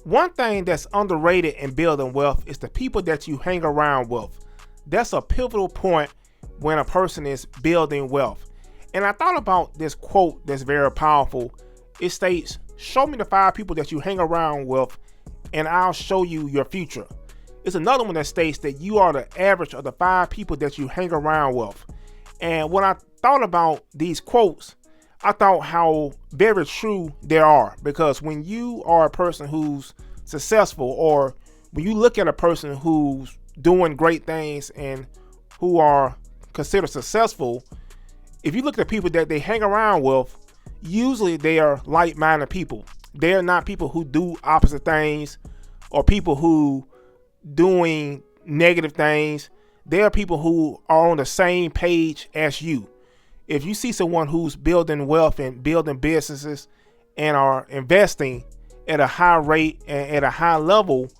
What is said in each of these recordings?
one thing that's underrated in building wealth is the people that you hang around with. That's a pivotal point when a person is building wealth. And I thought about this quote that's very powerful. It states, show me the 5 people that you hang around with and I'll show you your future. It's another one that states that you are the average of the 5 people that you hang around with. And when I thought about these quotes, I thought how very true they are, because when you are a person who's successful, or when you look at a person who's doing great things and who are considered successful, if you look at the people that they hang around with, usually they are like-minded people. They're not people who do opposite things or people who doing negative things. They are people who are on the same page as you. If you see someone who's building wealth and building businesses and are investing at a high rate and at a high level,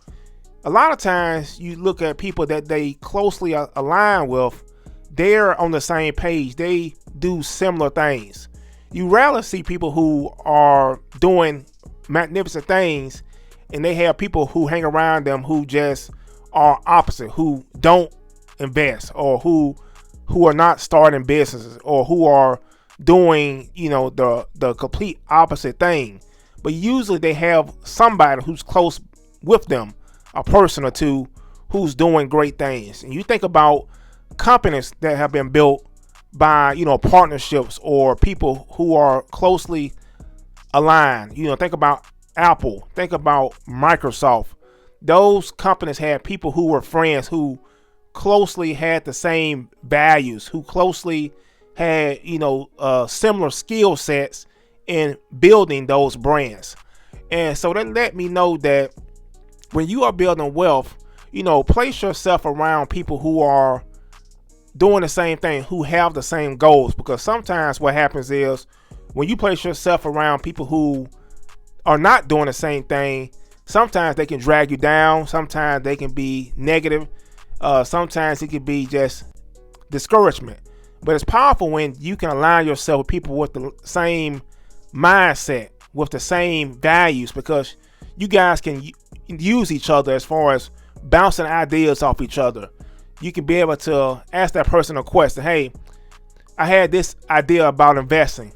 a lot of times you look at people that they closely align with, they're on the same page. They do similar things. You rarely see people who are doing magnificent things and they have people who hang around them who just are opposite, who don't invest, or who are not starting businesses, or who are doing, the complete opposite thing. But usually they have somebody who's close with them, a person or two who's doing great things. And you think about companies that have been built by, partnerships or people who are closely aligned. Think about Apple, think about Microsoft. Those companies had people who were friends, who closely had the same values, who closely had, similar skill sets in building those brands. And so that let me know that when you are building wealth, place yourself around people who are doing the same thing, who have the same goals. Because sometimes what happens is when you place yourself around people who are not doing the same thing, sometimes they can drag you down. Sometimes they can be negative. Sometimes it could be just discouragement. But it's powerful when you can align yourself with people with the same mindset, with the same values, because you guys can use each other as far as bouncing ideas off each other. You can be able to ask that person a question. Hey, I had this idea about investing.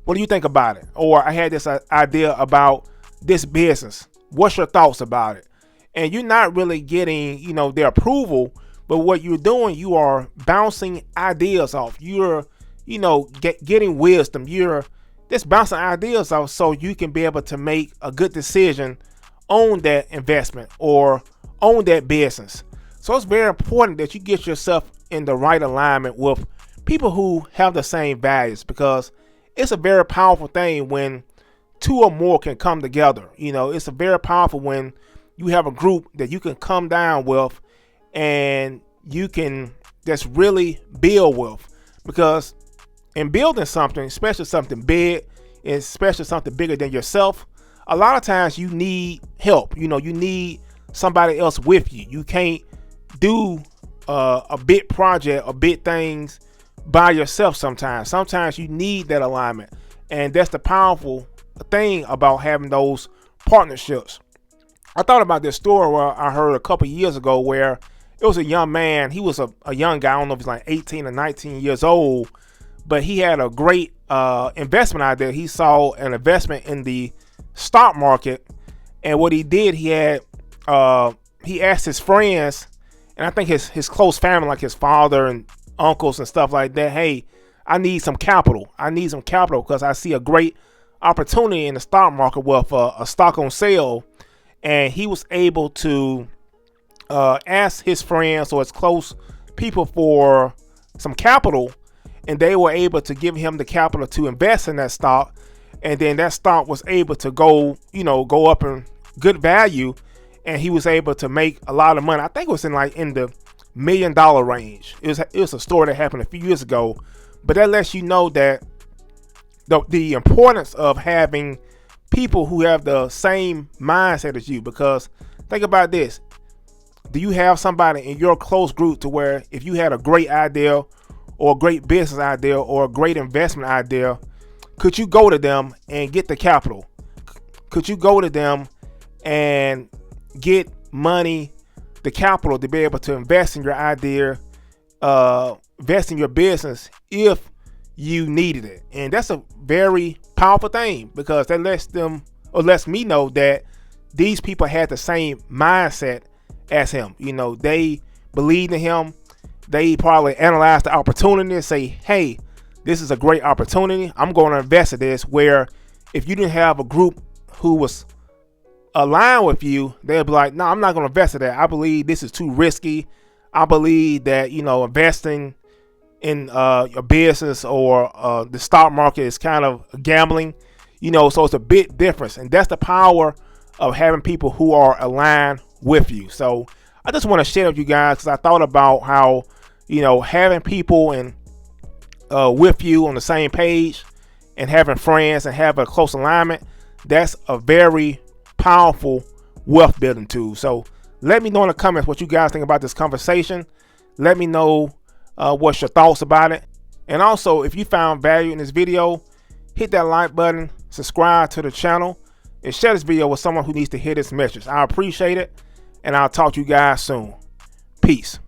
What do you think about it? Or I had this idea about this business. What's your thoughts about it? And you're not really getting, their approval, but what you're doing, you are bouncing ideas off. You're, getting wisdom. You're just bouncing ideas off so you can be able to make a good decision on that investment or on that business. So it's very important that you get yourself in the right alignment with people who have the same values, because it's a very powerful thing when 2 or more can come together. It's a very powerful when you have a group that you can come down with and you can just really build with. Because in building something, especially something big, especially something bigger than yourself, a lot of times you need help. You need somebody else with you. You can't do a big project or big things by yourself sometimes. Sometimes you need that alignment. And that's the powerful thing about having those partnerships. I thought about this story where I heard a couple years ago where it was a young man. He was a young guy. I don't know if he's like 18 or 19 years old, but he had a great investment idea. He saw an investment in the stock market, and what he did, he asked his friends, and I think his close family, like his father and uncles and stuff like that, hey, I need some capital. Because I see a great opportunity in the stock market with a stock on sale. And he was able to ask his friends or his close people for some capital, and they were able to give him the capital to invest in that stock. And then that stock was able to go up in good value, and he was able to make a lot of money. I think it was in the $1 million range. It was a story that happened a few years ago, but that lets you know that the importance of having people who have the same mindset as you. Because think about this. Do you have somebody in your close group to where if you had a great idea or a great business idea or a great investment idea, could you go to them and get the capital? Could you go to them and get money, the capital to be able to invest in your idea, invest in your business if you needed it. And that's a very powerful thing, because that lets me know that these people had the same mindset as him. You know, they believed in him. They probably analyzed the opportunity and say, hey, this is a great opportunity. I'm going to invest in this. Where if you didn't have a group who was aligned with you, they'll be like, no, I'm not going to invest in that. I believe this is too risky. I believe that, you know, investing in your business or the stock market is kind of gambling, you know, so it's a big difference. And that's the power of having people who are aligned with you. So I just want to share with you guys, because I thought about how, you know, having people and with you on the same page and having friends and having a close alignment, that's a very powerful wealth building tool. So let me know in the comments what you guys think about this conversation. Let me know what's your thoughts about it. And also, if you found value in this video, hit that like button, subscribe to the channel, and share this video with someone who needs to hear this message. I appreciate it, and I'll talk to you guys soon. Peace.